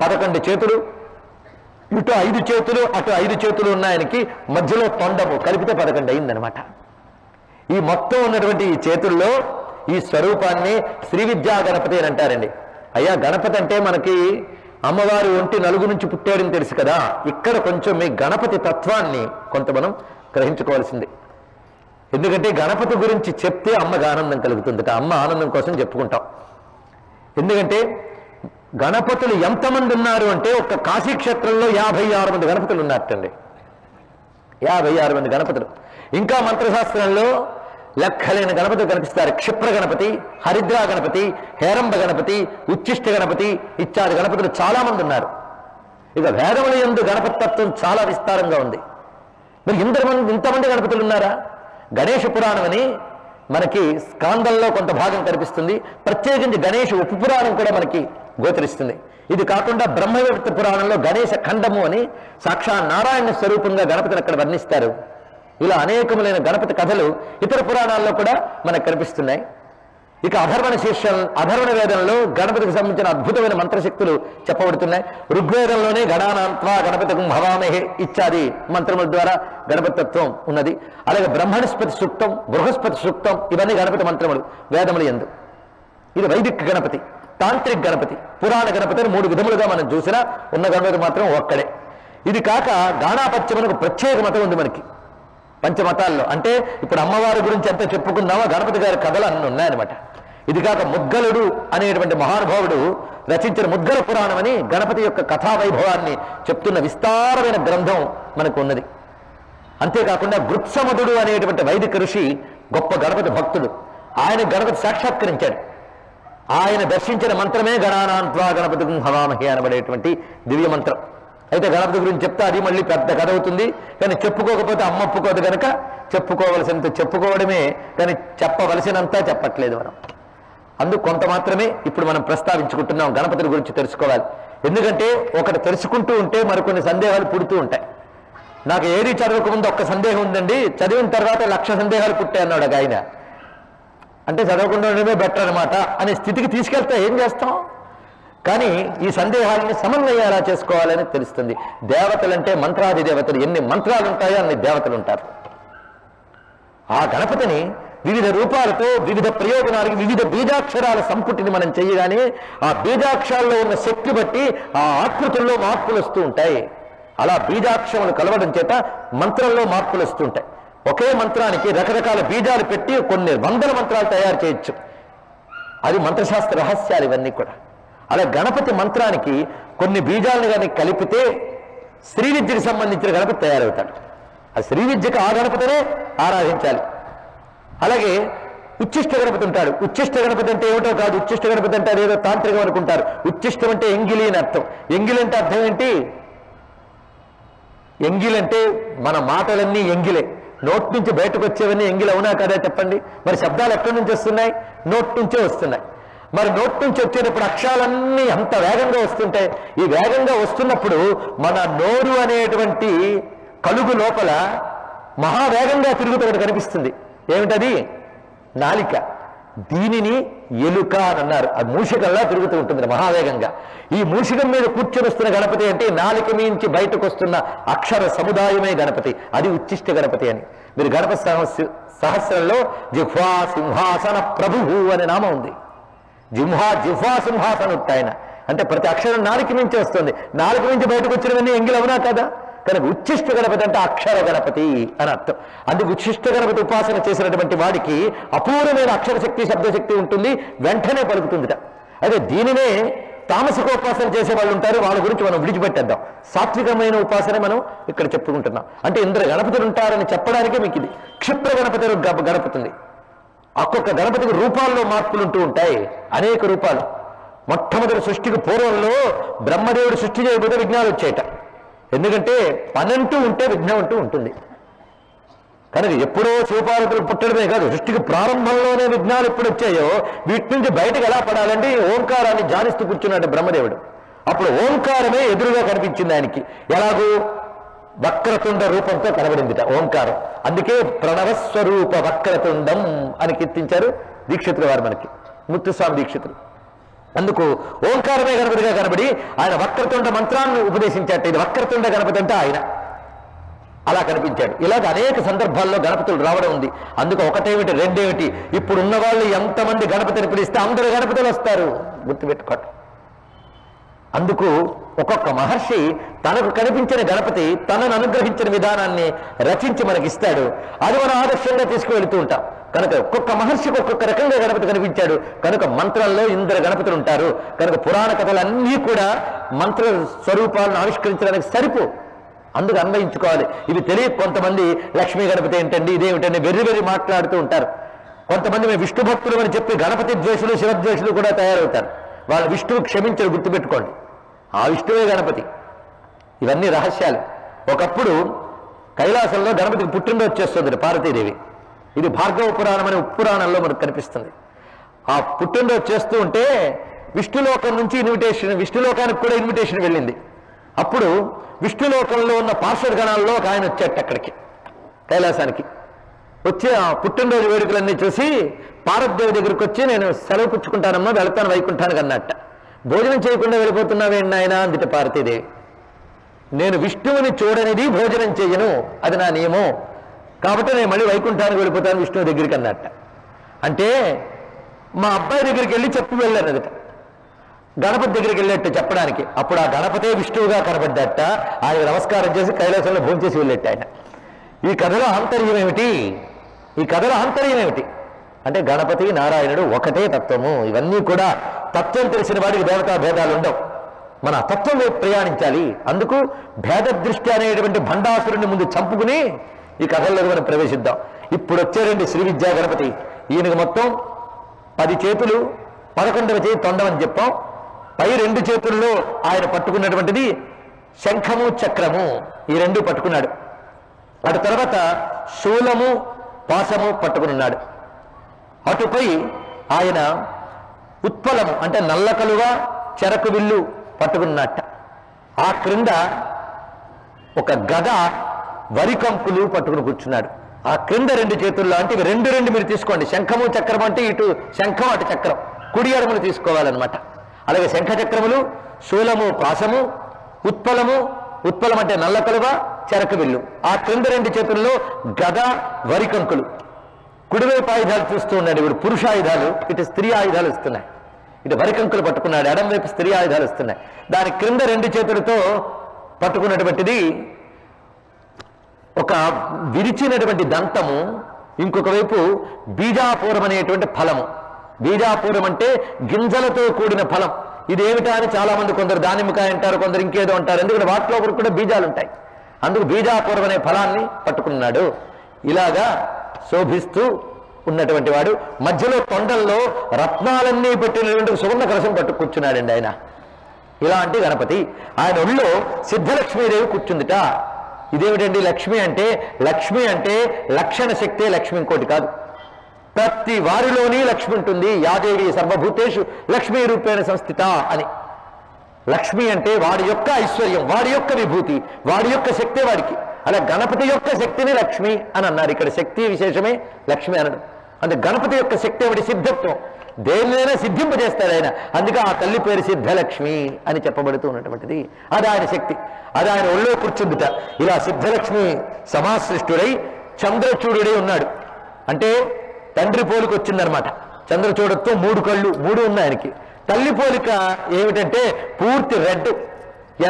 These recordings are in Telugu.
11 చేతులు, ఇటు 5 చేతులు అటు 5 చేతులు ఉన్నాయనికి, మధ్యలో తొండము కలిపితే 11 అయిందనమాట. ఈ మొత్తం ఉన్నటువంటి ఈ చేతుల్లో ఈ స్వరూపాన్ని శ్రీ విద్యా గణపతి అని అంటారండి. అయ్యా, గణపతి అంటే మనకి అమ్మవారి ఒంటి నలుగు నుంచి పుట్టాడని తెలుసు కదా, ఇక్కడ కొంచెం మీ గణపతి తత్వాన్ని కొంత మనం గ్రహించుకోవాల్సింది. ఎందుకంటే గణపతి గురించి చెప్తే అమ్మకు ఆనందం కలుగుతుంది. అమ్మ ఆనందం కోసం చెప్పుకుంటాం. ఎందుకంటే గణపతులు ఎంతమంది ఉన్నారు అంటే ఒక్క కాశీక్షేత్రంలో 56 మంది గణపతులు ఉన్నారటండి. 56 మంది గణపతులు. ఇంకా మంత్రశాస్త్రంలో లెక్కలేని గణపతులు కనిపిస్తారు. క్షిప్ర గణపతి, హరిద్రా గణపతి, హేరంబ గణపతి, ఉచ్చిష్ట గణపతి ఇత్యాది గణపతులు చాలా మంది ఉన్నారు. ఇక వేదముల యందు గణపతి తత్వం చాలా విస్తారంగా ఉంది. మరి ఇంతమంది గణపతులు ఉన్నారా? గణేష పురాణం అని మనకి స్కాందంలో కొంత భాగం కనిపిస్తుంది. ప్రత్యేకించి గణేష ఉపపురాణం కూడా మనకి గోచరిస్తుంది. ఇది కాకుండా బ్రహ్మవివర్త పురాణంలో గణేశ ఖండము అని సాక్షాత్ నారాయణ స్వరూపంగా గణపతిని అక్కడ వర్ణిస్తారు. ఇలా అనేకములైన గణపతి కథలు ఇతర పురాణాల్లో కూడా మనకు కనిపిస్తున్నాయి. ఇక అధర్వణ వేదంలో గణపతికి సంబంధించిన అద్భుతమైన మంత్రశక్తులు చెప్పబడుతున్నాయి. ఋగ్వేదంలోనే గణానాంత్వా గణపతికం భవామహే ఇత్యాది మంత్రముల ద్వారా గణపతి తత్వం ఉన్నది. అలాగే బ్రహ్మణస్పతి సూక్తం, బృహస్పతి సూక్తం ఇవన్నీ గణపతి మంత్రములు వేదములు యందు. ఇది వైదిక గణపతి, తాంత్రిక గణపతి, పురాణ గణపతి అని 3 విధములుగా మనం చూసినా ఉన్న గణపతి మాత్రం ఒక్కడే. ఇది కాక గాణాపత్యమునకు ప్రత్యేక మతం ఉంది మనకి పంచమతాల్లో. అంటే ఇప్పుడు అమ్మవారి గురించి ఎంత చెప్పుకున్నామో గణపతి గారి కథలు అన్నీ ఉన్నాయన్నమాట. ఇది కాక ముద్గలుడు అనేటువంటి మహానుభావుడు రచించిన ముద్గల పురాణం అని గణపతి యొక్క కథా వైభవాన్ని చెప్తున్న విస్తారమైన గ్రంథం మనకు ఉన్నది. అంతేకాకుండా గృత్సమదుడు అనేటువంటి వైదిక ఋషి గొప్ప గణపతి భక్తుడు. ఆయన గణపతి సాక్షాత్కరించాడు. ఆయన దర్శించిన మంత్రమే గణానాంత్వా గణపతికం హవామహే అనబడేటువంటి దివ్య మంత్రం. అయితే గణపతి గురించి చెప్తే అది మళ్ళీ పెద్ద కథ అవుతుంది. కానీ చెప్పుకోకపోతే అమ్మ ఒప్పుకోదు కనుక చెప్పుకోవలసినంత చెప్పుకోవడమే, కానీ చెప్పవలసినంత చెప్పట్లేదు మనం. అందుకు కొంత మాత్రమే ఇప్పుడు మనం ప్రస్తావించుకుంటున్నాం. గణపతి గురించి తెలుసుకోవాలి. ఎందుకంటే ఒకటి తెలుసుకుంటూ ఉంటే మరికొన్ని సందేహాలు పుడుతూ ఉంటాయి. నాకు ఏది చదవకముందు ఒక్క సందేహం ఉందండి, చదివిన తర్వాత 1,00,000 సందేహాలు పుట్టాయి అన్నాడు ఒక ఆయన. అంటే చదవకుండా ఉండడమే బెటర్ అనమాట అనే స్థితికి తీసుకెళ్తే ఏం చేస్తాం? కానీ ఈ సందేహాలని సమన్వయం ఎలా చేసుకోవాలని తెలుస్తుంది. దేవతలంటే మంత్రాది దేవతలు, ఎన్ని మంత్రాలు ఉంటాయో అన్ని దేవతలు ఉంటారు. ఆ గణపతిని వివిధ రూపాలతో వివిధ ప్రయోజనాలకి వివిధ బీజాక్షరాల సంపుటిని మనం చేయగానే ఆ బీజాక్షరాల్లో ఉన్న శక్తి బట్టి ఆ ఆకృతుల్లో మార్పులు వస్తూ ఉంటాయి. అలా బీజాక్షరములు కలవడం చేత మంత్రంలో మార్పులు వస్తూ ఉంటాయి. ఒకే మంత్రానికి రకరకాల బీజాలు పెట్టి కొన్ని 100 మంత్రాలు తయారు చేయొచ్చు. అది మంత్రశాస్త్ర రహస్యాలు ఇవన్నీ కూడా. అలా గణపతి మంత్రానికి కొన్ని బీజాలను కానీ కలిపితే శ్రీ విద్యకు సంబంధించిన గణపతి తయారవుతాడు. ఆ శ్రీ విద్యకు ఆ గణపతినే ఆరాధించాలి. అలాగే ఉచ్చిష్ట గణపతి ఉంటాడు. ఉచ్చిష్ట గణపతి అంటే ఏమిటో కాదు. ఉచ్చిష్ట గణపతి అంటే అదేదో తాంత్రికం అనుకుంటారు. ఉచ్చిష్టం అంటే ఎంగిలి అని అర్థం. ఎంగిలి అంటే అర్థం ఏంటి? ఎంగిలంటే మన మాటలన్నీ ఎంగిలే. నోట్ నుంచి బయటకు వచ్చేవన్నీ ఎంగిలి అవునా కదా చెప్పండి. మరి శబ్దాలు ఎక్కడి నుంచి వస్తున్నాయి? నోట్ నుంచే వస్తున్నాయి. మరి నోట్ నుంచి వచ్చేటప్పుడు అక్షరాలన్నీ అంత వేగంగా వస్తుంటాయి. ఈ వేగంగా వస్తున్నప్పుడు మన నోరు అనేటువంటి కలుగు లోపల మహావేగంగా తిరుగుతూ కనిపిస్తుంది. ఏమిటది? నాలిక. దీనిని ఎలుక అని అన్నారు. అది మూషికంలా తిరుగుతూ ఉంటుంది మహావేగంగా. ఈ మూషికం మీద కూర్చొని వస్తున్న గణపతి అంటే నాలిక మించి బయటకు వస్తున్న అక్షర సముదాయమే గణపతి. అది ఉచ్చిష్ట గణపతి అని. మీరు గణపతి సహస్రంలో జిహ్వా సింహాసన ప్రభువు అనే నామం ఉంది. జిహ్వా సింహాసన ఆయన అంటే ప్రతి అక్షరం నాలుక మించి వస్తుంది. నాలుక మించి బయటకు వచ్చినవన్నీ ఎంగిల్ అవునా కదా? కనుక ఉచ్చిష్ట గణపతి అంటే అక్షర గణపతి అని అర్థం. అందుకు ఉచ్చిష్ట గణపతి ఉపాసన చేసినటువంటి వాడికి అపూర్వమైన అక్షరశక్తి శబ్దశక్తి ఉంటుంది, వెంటనే పలుకుతుందిట. అదే దీనినే తామసికోపాసన చేసే వాళ్ళు ఉంటారు. వాళ్ళ గురించి మనం విడిచిపెట్టేద్దాం. సాత్వికమైన ఉపాసన మనం ఇక్కడ చెప్పుకుంటున్నాం. అంటే ఇంద్ర గణపతులు ఉంటారని చెప్పడానికే మీకు ఇది. క్షిప్ర గణపతి గణపతి ఉంది. ఒక్కొక్క గణపతికి రూపాల్లో మార్పులు ఉంటూ ఉంటాయి, అనేక రూపాలు. మొట్టమొదటి సృష్టికి పూర్వంలో బ్రహ్మదేవుడు సృష్టి చేయబోతే విఘ్నాలు వచ్చాయట. ఎందుకంటే పనంటూ ఉంటే విఘ్నం అంటూ ఉంటుంది కనుక ఎప్పుడో శివపార్వతులు పుట్టడమే కాదు, సృష్టికి ప్రారంభంలోనే విఘ్నాలు ఎప్పుడు వచ్చాయో వీటి నుంచి బయటకు ఎలా పడాలంటే ఓంకారాన్ని ధ్యానిస్తూ కూర్చున్నాడు బ్రహ్మదేవుడు. అప్పుడు ఓంకారమే ఎదురుగా కనిపించింది ఆయనకి. ఎలాగూ వక్రతుండ రూపంతో కనబడిందిట ఓంకారం. అందుకే ప్రణవస్వరూప వక్రతుండం అని కీర్తించారు దీక్షితులు వారు, మనకి ముత్తుస్వామి దీక్షితులు. అందుకు ఓంకారమే గణపతిగా కనబడి ఆయన వక్రతుండ మంత్రాన్ని ఉపదేశించాట. ఇది వక్రతుండ గణపతి అంటే ఆయన అలా కనిపించాడు. ఇలాగ అనేక సందర్భాల్లో గణపతులు రావడం ఉంది. అందుకు ఒకటేమిటి రెండేమిటి, ఇప్పుడు ఉన్న వాళ్ళు ఎంతమంది గణపతిని పిలిస్తే అందరూ గణపతులు వస్తారు, గుర్తుపెట్టుకోండి. అందుకు ఒక్కొక్క మహర్షి తనకు కనిపించిన గణపతి తనను అనుగ్రహించిన విధానాన్ని రచించి మనకిస్తాడు. అది మనం ఆదర్శంగా తీసుకువెళుతూ ఉంటాం. కనుక ఒక్కొక్క మహర్షికి ఒక్కొక్క రకంగా గణపతి కనిపించాడు. కనుక మంత్రంలో ఇంద్ర గణపతులు ఉంటారు. కనుక పురాణ కథలన్నీ కూడా మంత్ర స్వరూపాలను ఆవిష్కరించడానికి సరిపో, అందుకు అన్వయించుకోవాలి. ఇవి తెలియ కొంతమంది లక్ష్మీ గణపతి ఏంటండి, ఇదేమిటండి వెర్రి మాట్లాడుతూ ఉంటారు. కొంతమంది మేము విష్ణు భక్తులు అని చెప్పి గణపతి ద్వేషులు శివద్వేషులు కూడా తయారవుతారు. వాళ్ళు విష్ణువు క్షమించరు, గుర్తుపెట్టుకోండి. ఆ విష్ణువే గణపతి. ఇవన్నీ రహస్యాలు. ఒకప్పుడు కైలాసంలో గణపతికి పుట్టినరోజు చేస్తుంది పార్వతీదేవి. ఇది భార్గవ పురాణం అనే పురాణంలో మనకు కనిపిస్తుంది. ఆ పుట్టినరోజు చేస్తూ ఉంటే విష్ణులోకం నుంచి ఇన్విటేషన్, విష్ణులోకానికి కూడా ఇన్విటేషన్ వెళ్ళింది. అప్పుడు విష్ణులోకంలో ఉన్న పార్శ్వగణాల్లో ఒక ఆయన వచ్చాట అక్కడికి కైలాసానికి. వచ్చి ఆ పుట్టినరోజు వేడుకలన్నీ చూసి పార్వతీదేవి దగ్గరికి వచ్చి నేను సెలవు పుచ్చుకుంటానమ్మా, వెళ్తాను వైకుంఠానికి అన్నట్ట. భోజనం చేయకుండా వెళ్ళిపోతున్నావేంటి ఆయన అందుట పార్వతీదేవి. నేను విష్ణువుని చూడనిది భోజనం చేయను, అది నా నియమం, కాబట్టి నేను మళ్ళీ వైకుంఠానికి వెళ్ళిపోతాను విష్ణువు దగ్గరికి అన్నట్ట. అంటే మా అబ్బాయి దగ్గరికి వెళ్ళి చెప్పి వెళ్ళాను అదట, గణపతి దగ్గరికి వెళ్ళేట్టు చెప్పడానికి. అప్పుడు ఆ గణపతే విష్ణువుగా కనబడ్డట. ఆయన నమస్కారం చేసి కైలాసంలో భోజనం చేసి వెళ్ళేట్టు ఆయన. ఈ కథలో ఆంతర్యం ఏమిటి? ఈ కథలో ఆంతర్యం ఏమిటి అంటే గణపతి నారాయణుడు ఒకటే తత్వము. ఇవన్నీ కూడా తత్వం తెలిసిన వాడికి దేవతా భేదాలు ఉండవు. మన తత్వం వైపు ప్రయాణించాలి. అందుకు భేద దృష్టి అనేటువంటి భండాసురుని ముందు చంపుకుని ఈ కథల్లోకి మనం ప్రవేశిద్దాం. ఇప్పుడు వచ్చారండి శ్రీ విద్యా గణపతి. ఈయనకు మొత్తం 10 చేతులు, 11వ చేతి తొండమని చెప్పాం. పై 2 చేతుల్లో ఆయన పట్టుకున్నటువంటిది శంఖము చక్రము, ఈ 2 పట్టుకున్నాడు. అటు తర్వాత శూలము పాశము పట్టుకున్నాడు. అటుపై ఆయన ఉత్పలము అంటే నల్లకలువ చెరకు విల్లు పట్టుకున్నట్ట. ఆ క్రింద ఒక గద వరికంకులు పట్టుకుని కూర్చున్నాడు. ఆ క్రింద 2 చేతుల్లో అంటే ఇవి 2 మీరు తీసుకోండి. శంఖము చక్రం అంటే ఇటు శంఖం అటు చక్రం, కుడి ఎడమలు తీసుకోవాలన్నమాట. అలాగే శంఖ చక్రములు, శూలము పాశము, ఉత్పలము, ఉత్పలం అంటే నల్లకలువ చెరకు విల్లు. ఆ క్రింద 2 చేతుల్లో గద వరికంకులు. కుడివైపు ఆయుధాలు చూస్తూ ఉన్నాడు. ఇప్పుడు పురుషాయుధాలు, ఇటు స్త్రీ ఆయుధాలు వస్తున్నాయి. ఇటు వరికంకులు పట్టుకున్నాడు, ఎడం వైపు స్త్రీ ఆయుధాలు వస్తున్నాయి. దాని క్రింద 2 చేతులతో పట్టుకున్నటువంటిది ఒక విరిచినటువంటి దంతము, ఇంకొక వైపు బీజాపూరం అనేటువంటి ఫలము. బీజాపూరం అంటే గింజలతో కూడిన ఫలం. ఇదేమిటా అని చాలా మంది కొందరు దానిమ్మకాయ అంటారు, కొందరు ఇంకేదో అంటారు. ఎందుకంటే వాటిలో కూడా బీజాలు ఉంటాయి. అందుకు బీజాపూరం అనే ఫలాన్ని పట్టుకున్నాడు. ఇలాగా శోభిస్తూ ఉన్నటువంటి వాడు మధ్యలో తొండల్లో రత్నాలన్నీ పెట్టినటువంటి సువర్ణ కలశం పట్టు కూర్చున్నాడండి ఆయన. ఇలాంటి గణపతి. ఆయన ఒళ్ళో సిద్ధలక్ష్మీదేవి కూర్చుందిట. ఇదేమిటండి లక్ష్మి అంటే? లక్ష్మి అంటే లక్షణ శక్తే లక్ష్మి, ఇంకోటి కాదు. ప్రతి వారిలోని లక్ష్మి ఉంటుంది. యాదేవి సర్వభూతేషు లక్ష్మీ రూపేణ సంస్థిత అని. లక్ష్మి అంటే వాడి యొక్క ఐశ్వర్యం, వాడి యొక్క విభూతి, వాడి యొక్క శక్తే వాడికి. అలా గణపతి యొక్క శక్తిని లక్ష్మి అని అన్నారు. ఇక్కడ శక్తి విశేషమే లక్ష్మి అనడం. అంటే గణపతి యొక్క శక్తి ఏమిటి? సిద్ధత్వం. దేనినైనా సిద్ధింపజేస్తాడు ఆయన. అందుకే ఆ తల్లి పేరు సిద్ధలక్ష్మి అని చెప్పబడుతూ ఉన్నటువంటిది. అది ఆయన శక్తి. అది ఆయన ఒళ్ళో కూర్చుందిట. ఇలా సిద్ధలక్ష్మి సమాసృష్టుడై చంద్రచూడుడై ఉన్నాడు. అంటే తండ్రి పోలిక వచ్చిందనమాట. చంద్రచూడతో 3 కళ్ళు, 3 ఉన్నాయి ఆయనకి. తల్లి పోలిక ఏమిటంటే పూర్తి రెడ్,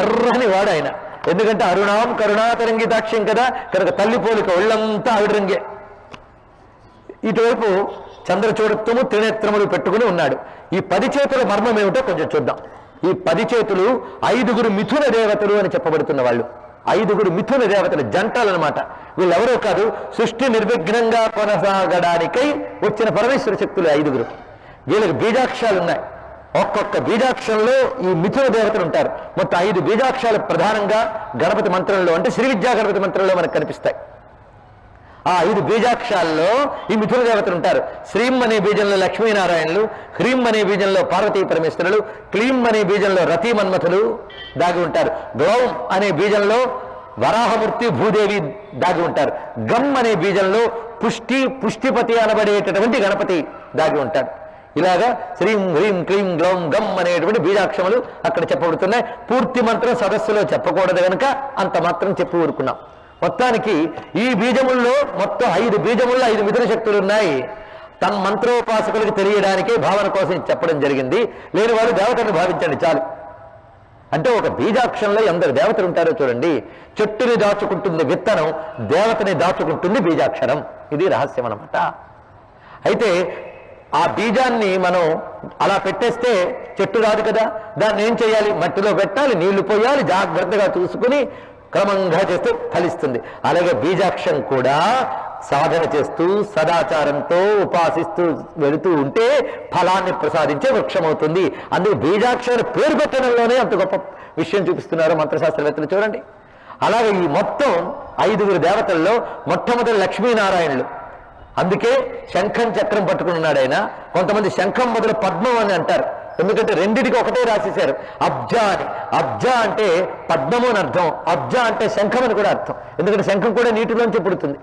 ఎర్రని వాడు ఆయన. ఎందుకంటే అరుణాం కరుణాతరంగితాక్ష్యం కదా, కనుక తల్లి పోలిక ఒళ్ళంతా ఆవిడ రంగే. ఇటువైపు చంద్రచూడత్వము త్రినేత్రములు పెట్టుకుని ఉన్నాడు. ఈ 10 చేతుల మర్మం ఏమిటో కొంచెం చూద్దాం. ఈ 10 చేతులు 5గురు మిథున దేవతలు అని చెప్పబడుతున్న వాళ్ళు. 5గురు మిథున దేవతలు, జంటలు అనమాట. వీళ్ళెవరో కాదు, సృష్టి నిర్విఘ్నంగా కొనసాగడానికై వచ్చిన పరమేశ్వర శక్తులు 5గురు. వీళ్ళకి బీజాక్షాలు ఉన్నాయి. ఒక్కొక్క బీజాక్షరంలో ఈ మిథున దేవతలు ఉంటారు. మొత్తం 5 బీజాక్షరాలు ప్రధానంగా గణపతి మంత్రంలో అంటే శ్రీ విద్యా గణపతి మంత్రంలో మనకు కనిపిస్తాయి. ఆ 5 బీజాక్షరాల్లో ఈ మిథున దేవతలు ఉంటారు. శ్రీం అనే బీజంలో లక్ష్మీనారాయణులు, హ్రీం అనే బీజంలో పార్వతీ పరమేశ్వరులు, క్లీం అనే బీజంలో రతి మన్మథులు దాగి ఉంటారు. గ్లౌం అనే బీజంలో వరాహమూర్తి భూదేవి దాగి ఉంటారు. గమ్ అనే బీజంలో పుష్టిపతి అనబడేటటువంటి గణపతి దాగి ఉంటాడు. ఇలాగా శ్రీం హ్రీం క్లీం గ్లౌం గమ్ అనేటువంటి బీజాక్షములు అక్కడ చెప్పబడుతున్నాయి. పూర్తి మంత్రం సదస్సులో చెప్పకూడదు కనుక అంత మాత్రం చెప్పి ఊరుకున్నాం. మొత్తానికి ఈ బీజముల్లో మొత్తం 5 బీజముల్లో 5 మిథున శక్తులు ఉన్నాయి. తన మంత్రోపాసకులకు తెలియడానికే భావన కోసం చెప్పడం జరిగింది. లేని వారు దేవతను భావించండి చాలు. అంటే ఒక బీజాక్షంలో ఎందరు దేవతలు ఉంటారో చూడండి. చెట్టుని దాచుకుంటుంది విత్తనం, దేవతని దాచుకుంటుంది బీజాక్షరం. ఇది రహస్యం అన్నమాట. అయితే ఆ బీజాన్ని మనం అలా పెట్టేస్తే చెట్టు రాదు కదా. దాన్ని ఏం చేయాలి? మట్టిలో పెట్టాలి, నీళ్లు పోయాలి, జాగ్రత్తగా చూసుకుని క్రమంగా చేస్తే ఫలిస్తుంది. అలాగే బీజాక్షం కూడా సాధన చేస్తూ సదాచారంతో ఉపాసిస్తూ వెళుతూ ఉంటే ఫలాన్ని ప్రసాదించే వృక్షం అవుతుంది. అందుకు బీజాక్షర పేరు పెట్టడంలోనే అంత గొప్ప విషయం చూపిస్తున్నారు మంత్రశాస్త్రవేత్తలు చూడండి. అలాగే ఈ మొత్తం 5 దేవతల్లో మొట్టమొదటి లక్ష్మీనారాయణులు. అందుకే శంఖం చక్రం పట్టుకున్నాడు ఆయన. కొంతమంది శంఖం బదులు పద్మం అని అంటారు, ఎందుకంటే రెండిటికి ఒకటే రాసేశారు అబ్జా అని. అబ్జా అంటే పద్మము అని అర్థం, అబ్జా అంటే శంఖం అని కూడా అర్థం. ఎందుకంటే శంఖం కూడా నీటిలోంచి పుడుతుంది.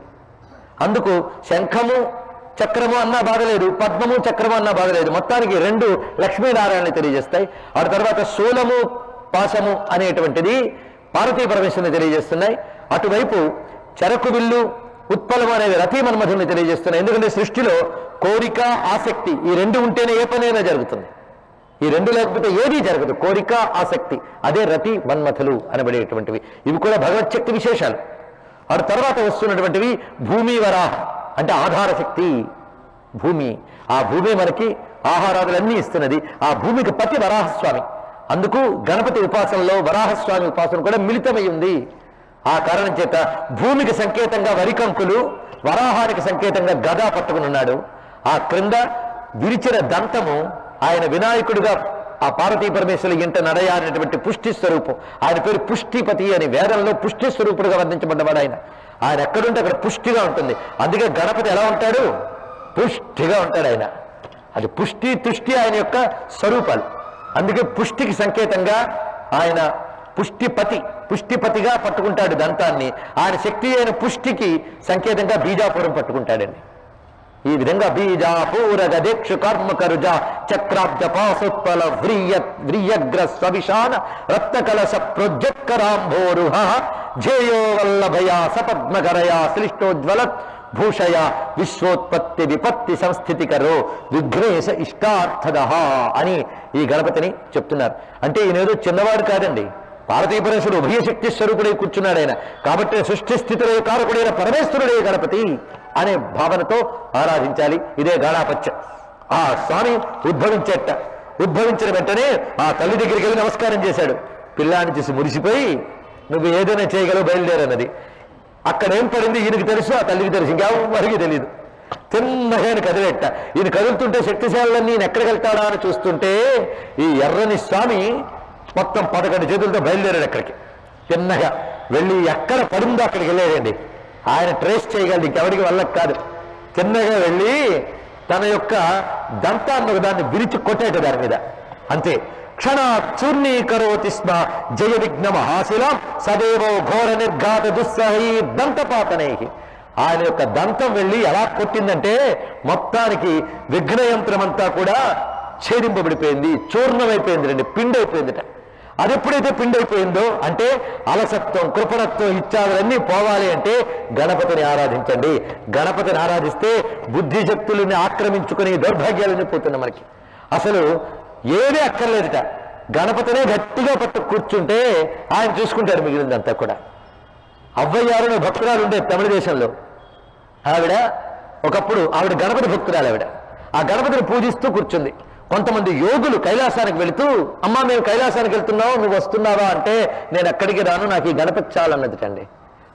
అందుకు శంఖము చక్రము అన్నా బాధలేదు, పద్మము చక్రము అన్నా బాధలేదు. మొత్తానికి 2 లక్ష్మీనారాయణని తెలియజేస్తాయి. ఆ తర్వాత శూలము పాశము అనేటువంటిది పార్వతీ పరమేశ్వరుని తెలియజేస్తున్నాయి. అటువైపు చెరకు విల్లు ఉత్పలం అనేది రతి మన్మధుని తెలియజేస్తున్నాయి. ఎందుకంటే సృష్టిలో కోరిక ఆసక్తి ఈ 2 ఉంటేనే ఏ పనైనా జరుగుతుంది. ఈ 2 లేకపోతే ఏదీ జరగదు. కోరిక ఆసక్తి, అదే రతి మన్మథులు అనబడేటువంటివి. ఇవి కూడా భగవచ్చక్తి విశేషాలు. ఆ తర్వాత వస్తున్నటువంటివి భూమి వరాహ అంటే ఆధార శక్తి. భూమి, ఆ భూమి మనకి ఆహారాదులన్నీ ఇస్తున్నది. ఆ భూమికి పతి వరాహస్వామి. అందుకు గణపతి ఉపాసనలో వరాహస్వామి ఉపాసన కూడా మిళితమై ఉంది. ఆ కారణం చేత భూమికి సంకేతంగా వరికంకులు, వరాహానికి సంకేతంగా గదా పట్టుకుని ఉన్నాడు. ఆ క్రింద విరిచిన దంతము ఆయన వినాయకుడిగా ఆ పార్వతీ పరమేశ్వరుల ఇంట నడయానటువంటి పుష్టి స్వరూపం. ఆయన పేరు పుష్టిపతి అని వేదంలో పుష్టి స్వరూపుడుగా వర్ణించబడ్డవాడు ఆయన. ఆయన ఎక్కడుంటే అక్కడ పుష్టిగా ఉంటుంది. అందుకే గణపతి ఎలా ఉంటాడు? పుష్టిగా ఉంటాడు ఆయన. అది పుష్టి తుష్టి ఆయన యొక్క స్వరూపాలు. అందుకే పుష్టికి సంకేతంగా ఆయన పుష్టిపతిగా పట్టుకుంటాడు దంతాన్ని. ఆయన శక్తి అయిన పుష్టికి సంకేతంగా బీజాపురం పట్టుకుంటాడండి. ఈ విధంగా బీజాపూర గదేక్షు కర్మకరుజ చక్రాబ్జ పాసోత్పల వ్రియగ్ర స్వవిశాన రత్నకలశ ప్రోజ్జత్కరాంభోరుహ ఝేయో వల్లభయా సపద్మకరయా శ్లిష్టోజ్వలత్ భూషయ విశ్వోత్పత్తి విపత్తి సంస్థితికరో విఘ్నేశ ఇష్టార్థద అని ఈ గణపతిని చెప్తున్నారు. అంటే ఈయనేదో చిన్నవాడు కాదండి. పార్వతీ పరమేశ్వరుడు ఉభయశక్తి స్వరూపుడై కూర్చున్నాడు ఆయన. కాబట్టి సృష్టి స్థితిలో కారకుడైన పరమేశ్వరుడే గణపతి అనే భావనతో ఆరాధించాలి. ఇదే గాఢాపత్యం. ఆ స్వామి ఉద్భవించిన వెంటనే ఆ తల్లి దగ్గరికి వెళ్ళి నమస్కారం చేశాడు. పిల్లాన్ని చూసి మురిసిపోయి నువ్వు ఏదైనా చేయగలవు బయలుదేరన్నది. అక్కడేం పడింది ఈయనకి తెలుసు, ఆ తల్లికి తెలుసు, ఇంకెవరికి తెలియదు. తిన్నగా ఆయన కదిలేట. ఈయన కదులుతుంటే శక్తిశాలన్నీ ఈయన ఎక్కడికి వెళ్తాడా అని చూస్తుంటే ఈ ఎర్రని స్వామి మొత్తం 11 చేతులతో బయలుదేరాడు. అక్కడికి తిన్నగా వెళ్ళి ఎక్కడ పడిందో అక్కడికి వెళ్ళాడండి. ఆయన ట్రేస్ చేయగలడు, ఇంకెవరికి వాళ్ళకి కాదు. తిన్నగా వెళ్ళి తన యొక్క దంతాన్ని ఒకదాన్ని విరిచి కొట్టాడు దాని మీద. అంతే. క్షణాత్ చూర్ణీకరోతి స్మ జయ విఘ్న మహాశిలం సదేవో ఘోర నిర్ఘాత దుస్సహీ దంతపాతనై. ఆయన యొక్క దంతం వెళ్ళి ఎలా కొట్టిందంటే మొత్తానికి విఘ్నయంత్రం అంతా కూడా ఛేదింపబడిపోయింది, చూర్ణమైపోయింది, రండి పిండి అయిపోయిందిట. అది ఎప్పుడైతే పిండి అయిపోయిందో అంటే అలసత్వం, కృపణత్వం, ఇచ్చాదులన్నీ పోవాలి అంటే గణపతిని ఆరాధించండి. గణపతిని ఆరాధిస్తే బుద్ధి శక్తులని ఆక్రమించుకుని దౌర్భాగ్యాలన్నీ పోతున్నాయి మనకి. అసలు ఏమీ అక్కర్లేదుట. గణపతినే గట్టిగా పట్టు కూర్చుంటే ఆయన చూసుకుంటాడు మిగిలిందంతా కూడా. అవ్వయ్యారు భక్తురాలు ఉండే తమిళ దేశంలో. ఒకప్పుడు ఆవిడ గణపతి భక్తురాలు. ఆ గణపతిని పూజిస్తూ కూర్చుంది. కొంతమంది యోగులు కైలాసానికి వెళుతూ అమ్మా మేము కైలాసానికి వెళ్తున్నావు, నువ్వు వస్తున్నావా అంటే నేను ఎక్కడికి రాను, నాకు ఈ గణపతి చాలన్నదిటండి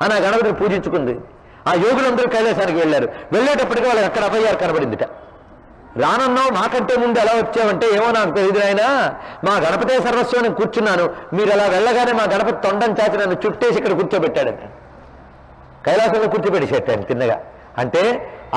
అని ఆ గణపతిని పూజించుకుంది. ఆ యోగులందరూ కైలాసానికి వెళ్ళారు. వెళ్ళేటప్పటికీ వాళ్ళకి అక్కడ అవ్వయ్యారు కనబడిందిట. రానన్నావు, నాకంటే ముందు ఎలా వచ్చావంటే ఏమో నాకు తెలియదు ఆయన, మా గణపతే సర్వస్వం నేను కూర్చున్నాను, మీరు అలా వెళ్ళగానే మా గణపతి తొండం చాచి నన్ను చుట్టేసి ఇక్కడ కూర్చోబెట్టాడంట. కైలాసంలో కూర్చోబెట్టేసేట ఆయన తిన్నగా. అంటే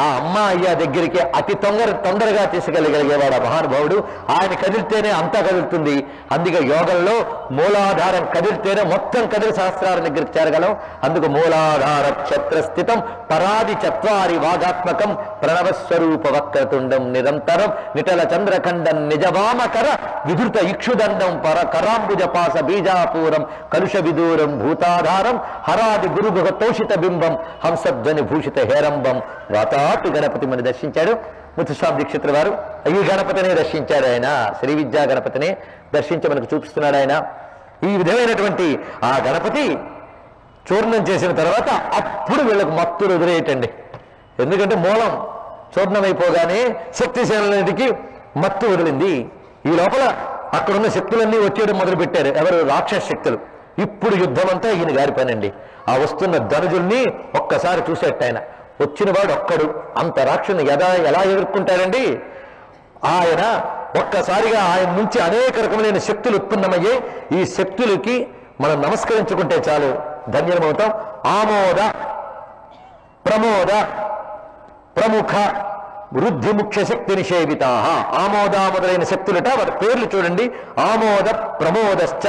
ఆ అమ్మ అయ్య దగ్గరికి అతి తొందరగా తీసుకెళ్ళగలిగేవాడు ఆ మహానుభావుడు. ఆయన కదిలితేనే అంతా కదులుతుంది. అందుకే యోగంలో మూలాధారం కదిలితేనే మొత్తం కదిలి సహస్రారం దగ్గరికి చేరగలం. అందుకు మూలాధార క్షత్రస్థితం పరాది చత్వారి వాగాత్మకం ప్రణవస్వరూప వక్రతుండం నిరంతరం నిటల చంద్రఖండం నిజవామకర విధృత ఇక్షుదండం పర కరాంబుజ పాస బీజాపూరం కలుష విదూరం భూతాధారం హరాది గురుభుగ తోషిత బింబం హంసధ్వని భూషిత హేరంబం వాతాపి గణపతి మన దర్శించాడు ముత్తుస్వామి దీక్షితుల వారు. ఈ గణపతినే దర్శించాడు ఆయన. శ్రీ విద్యా గణపతినే దర్శించి మనకు చూపిస్తున్నాడు ఆయన. ఈ విధమైనటువంటి ఆ గణపతి చూర్ణం చేసిన తర్వాత అప్పుడు వీళ్ళకు మత్తులు ఎదురేయటండి. ఎందుకంటే మూలం చూర్ణమైపోగానే శక్తిశాలన్నిటికీ మత్తు వదిలింది. ఈ లోపల అక్కడున్న శక్తులన్నీ వచ్చేయడం మొదలుపెట్టారు. ఎవరు? రాక్షస శక్తులు. ఇప్పుడు యుద్ధం అంతా ఈయన గారిపోయినండి. ఆ వస్తున్న ధనుజుల్ని ఒక్కసారి చూసేట ఆయన. వచ్చిన వాడు ఒక్కడు. అంత రాక్షసుని ఎలా ఎదుర్కొంటారండి? ఆయన ఒక్కసారిగా ఆయన నుంచి అనేక రకములైన శక్తులు ఉత్పన్నమయ్యే ఈ శక్తులకి మనం నమస్కరించుకుంటే చాలు ధన్యమవుతాం. ఆమోద ప్రమోద ప్రముఖ వృద్ధి ముఖ్య శక్తి నిషేవితా. ఆమోద మొదలైన శక్తులట వారి పేర్లు చూడండి. ఆమోద ప్రమోదశ్చ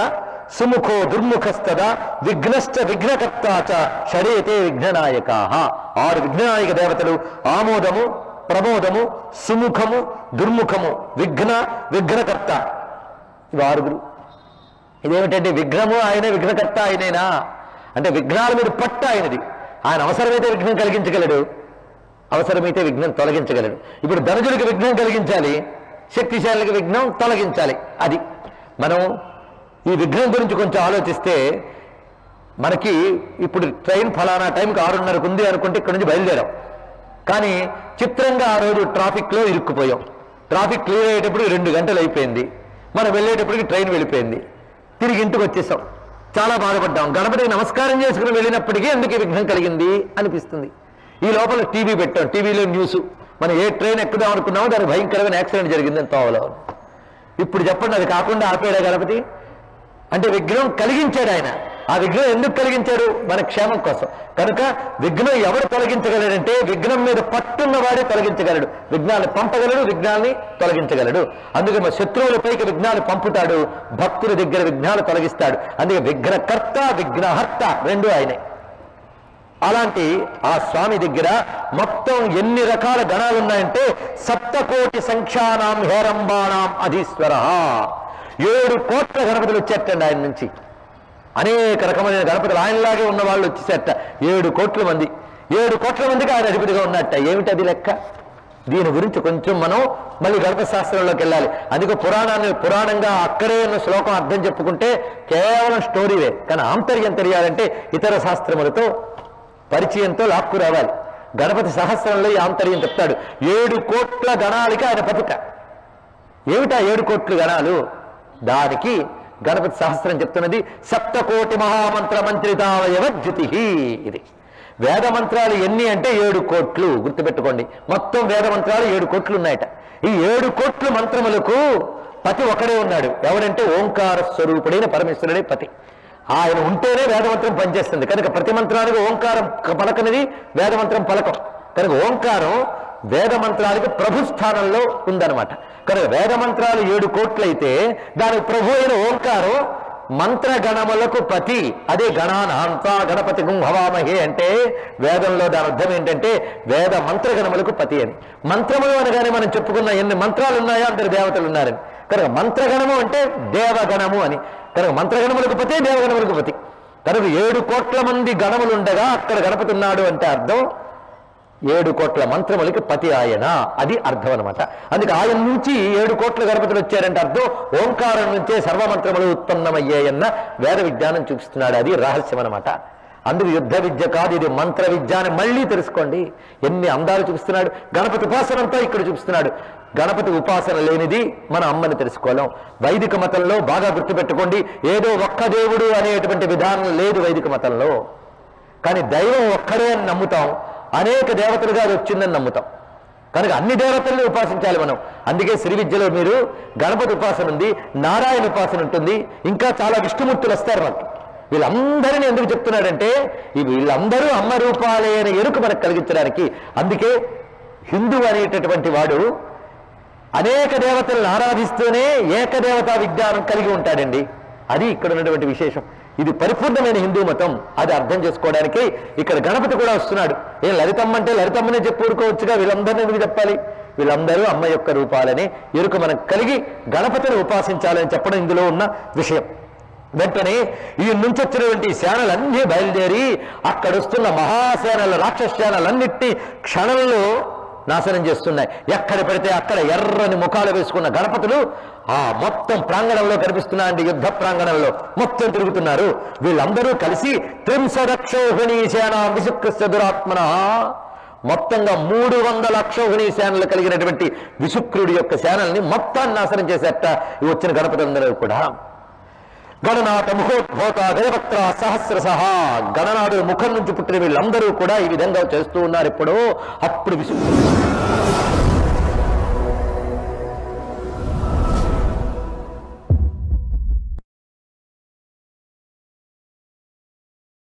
సుముఖో దుర్ముఖస్తదా విఘ్నశ్చ విఘ్నకర్తాచ షడేతే విఘ్ననాయకా. 6 విఘ్ననాయక దేవతలు. ఆమోదము, ప్రమోదము, సుముఖము, దుర్ముఖము, విఘ్నకర్త. ఇవి 6. ఇదేమిటంటే విఘ్నము ఆయనే, విఘ్నకర్త ఆయనేనా అంటే విఘ్నాల మీద పట్టు ఆయనది. ఆయన అవసరమైతే విఘ్నం కలిగించగలడు, అవసరమైతే విఘ్నం తొలగించగలడు. ఇప్పుడు ధనుజులకు విఘ్నం కలిగించాలి, శక్తిశాలకు విఘ్నం తొలగించాలి. అది మనం ఈ విఘ్నం గురించి కొంచెం ఆలోచిస్తే మనకి ఇప్పుడు ట్రైన్ ఫలానా టైంకి 6:30కు ఉంది అనుకుంటే ఇక్కడ నుంచి బయలుదేరాం. కానీ చిత్రంగా ఆ రోజు ట్రాఫిక్లో ఇరుక్కుపోయాం. ట్రాఫిక్ క్లియర్ అయ్యేటప్పుడు 2 గంటలు అయిపోయింది. మనం వెళ్ళేటప్పటికి ట్రైన్ వెళ్ళిపోయింది. తిరిగి ఇంటికి వచ్చేసాం. చాలా బాధపడ్డాం. గణపతికి నమస్కారం చేసుకుని వెళ్ళినప్పటికీ ఎందుకు విఘ్నం కలిగింది అనిపిస్తుంది. ఈ లోపల టీవీ పెట్టాం. టీవీలో న్యూస్ మనం ఏ ట్రైన్ ఎక్కుదాం అనుకున్నామో దానికి భయంకరమైన యాక్సిడెంట్ జరిగిందని తోవలో. ఇప్పుడు చెప్పండి, అది కాకుండా ఆపేడా గణపతి? అంటే విఘ్నం కలిగించాడు ఆయన. ఆ విఘ్నం ఎందుకు కలిగించాడు? మన క్షేమం కోసం. కనుక విఘ్నం ఎవరు తొలగించగలడంటే విఘ్నం మీద పట్టున్నవాడే తొలగించగలడు. విఘ్నాన్ని పంపగలడు, విఘ్నాన్ని తొలగించగలడు. అందుకే మన శత్రువులపైకి విఘ్నాలు పంపుతాడు, భక్తుల దగ్గర విఘ్నాలు తొలగిస్తాడు. అందుకే విఘ్నకర్త విఘ్నహర్త 2 ఆయనే. అలాంటి ఆ స్వామి దగ్గర మొత్తం ఎన్ని రకాల గణాలు ఉన్నాయంటే 7 కోటి సంఖ్యానాం హేరంబాణాం అధీశ్వర. 7 కోట్ల గణపతులు వచ్చేటండి ఆయన నుంచి. అనేక రకమైన గణపతులు ఆయనలాగే ఉన్న వాళ్ళు వచ్చేసేట 7 కోట్ల మంది. 7 కోట్ల మందికి ఆయన అధిపతిగా ఉన్నట్ట. ఏమిటది లెక్క? దీని గురించి కొంచెం మనం మళ్ళీ గణపతి శాస్త్రంలోకి వెళ్ళాలి. అందుకే పురాణంగా అక్కడే ఉన్న శ్లోకం అర్థం చెప్పుకుంటే కేవలం స్టోరీవే. కానీ ఆంతర్యం తెలియాలంటే ఇతర శాస్త్రములతో పరిచయంతో లాక్కు రావాలి. గణపతి సహస్రంలో ఈ ఆంతర్యం చెప్తాడు. 7 కోట్ల గణాలకి ఆయన పతుక. ఏమిటా 7 కోట్ల గణాలు? దానికి గణపతి సహస్రం చెప్తున్నది 7 కోటి మహామంత్ర మంత్రితావయవ జ్యుతి. ఇది వేద మంత్రాలు ఎన్ని అంటే 7 కోట్లు. గుర్తుపెట్టుకోండి, మొత్తం వేద మంత్రాలు 7 కోట్లు ఉన్నాయట. ఈ 7 కోట్ల మంత్రములకు పతి ఒకడే ఉన్నాడు. ఎవరంటే ఓంకార స్వరూపుడైన పరమేశ్వరుడే పతి. ఆయన ఉంటేనే వేదమంత్రం పనిచేస్తుంది. కనుక ప్రతి మంత్రానికి ఓంకారం పలకనిది వేదమంత్రం పలకం. కనుక ఓంకారం వేదమంత్రానికి ప్రభు స్థానంలో ఉందన్నమాట. కనుక వేదమంత్రాలు 7 కోట్లయితే దానికి ప్రభు అయిన ఓంకారం మంత్రగణములకు పతి. అదే గణానాంతా గణపతి హవామహే అంటే వేదంలో దాని అర్థం ఏంటంటే వేద మంత్రగణములకు పతి అని. మంత్రములు అనగానే మనం చెప్పుకున్న ఎన్ని మంత్రాలు ఉన్నాయో అందరు దేవతలు ఉన్నారని. కనుక మంత్రగణము అంటే దేవగణము అని. కనుక మంత్రగణములకు పతి, దేవగణములకు పతి. కనుక 7 కోట్ల మంది గణములు ఉండగా అక్కడ గణపతి ఉన్నాడు అంటే అర్థం 7 కోట్ల మంత్రములకి పతి ఆయన. అది అర్థం అనమాట. అందుకే ఆయన నుంచి 7 కోట్ల గణపతులు వచ్చారంటే అర్థం ఓంకారం నుంచే సర్వమంత్రములు ఉత్పన్నమయ్యాయన్న వేద విజ్ఞానం చూపిస్తున్నాడు. అది రహస్యం అనమాట. అందుకు యుద్ధ విద్య కాదు, ఇది మంత్ర విద్య అని మళ్ళీ తెలుసుకోండి. ఎన్ని అందాలు చూపిస్తున్నాడు. గణపతి ఉపాసనంతో ఇక్కడ చూపిస్తున్నాడు. గణపతి ఉపాసన లేనిది మన అమ్మని తెలుసుకోలేం. వైదిక మతంలో బాగా గుర్తుపెట్టుకోండి, ఏదో ఒక్క దేవుడు అనేటువంటి విధానం లేదు వైదిక మతంలో. కానీ దైవం ఒక్కడే అని నమ్ముతాం, అనేక దేవతలుగా అది వచ్చిందని నమ్ముతాం. కనుక అన్ని దేవతల్ని ఉపాసించాలి మనం. అందుకే శ్రీ విద్యలో మీరు గణపతి ఉపాసన ఉంది, నారాయణ ఉపాసన ఉంటుంది, ఇంకా చాలా విష్ణుమూర్తులు వస్తారు మనకి. వీళ్ళందరినీ ఎందుకు చెప్తున్నాడంటే వీళ్ళందరూ అమ్మ రూపాలే అనే ఎరుక మనకు కలిగించడానికి. అందుకే హిందూ అనేటటువంటి వాడు అనేక దేవతలను ఆరాధిస్తూనే ఏకదేవతా విజ్ఞానం కలిగి ఉంటాడండి. అది ఇక్కడ ఉన్నటువంటి విశేషం. ఇది పరిపూర్ణమైన హిందూ మతం. అది అర్థం చేసుకోవడానికి ఇక్కడ గణపతి కూడా వస్తున్నాడు. ఏం లలితమ్మ అంటే లలితమ్మనే చెప్పుకోవచ్చుగా, వీళ్ళందరినీ ఎందుకు చెప్పాలి? వీళ్ళందరూ అమ్మ యొక్క రూపాలని ఎరుక మనకు కలిగి గణపతిని ఉపాసించాలని చెప్పడం ఇందులో ఉన్న విషయం. వెంటనే ఈ నుంచి వచ్చినటువంటి సేనలన్నీ బయలుదేరి అక్కడొస్తున్న మహాసేనలు రాక్షస సేనలన్నింటినీ క్షణంలో నాశనం చేస్తున్నాయి. ఎక్కడ పెడితే అక్కడ ఎర్రని ముఖాలు వేసుకున్న గణపతులు ఆ మొత్తం ప్రాంగణంలో కనిపిస్తున్నాయండి. యుద్ధ ప్రాంగణంలో మొత్తం తిరుగుతున్నారు. వీళ్ళందరూ కలిసి త్రింశదక్షోహిణీ సేన విశుక్రస్య దురాత్మన, మొత్తంగా 300 అక్షోహిణీ సేనలు కలిగినటువంటి విశుక్రుడి యొక్క సేనల్ని మొత్తాన్ని నాశనం చేసేట ఈ వచ్చిన గణపతులందరూ కూడా. గణనాథ ముఖోద్భూత గజవక్త్ర సహస్రశ, గణనాథుడు ముఖం నుంచి పుట్టిన వీళ్ళందరూ కూడా ఈ విధంగా చేస్తూ ఉన్నారు. ఇప్పుడు అప్పుడు విశుక్రుడు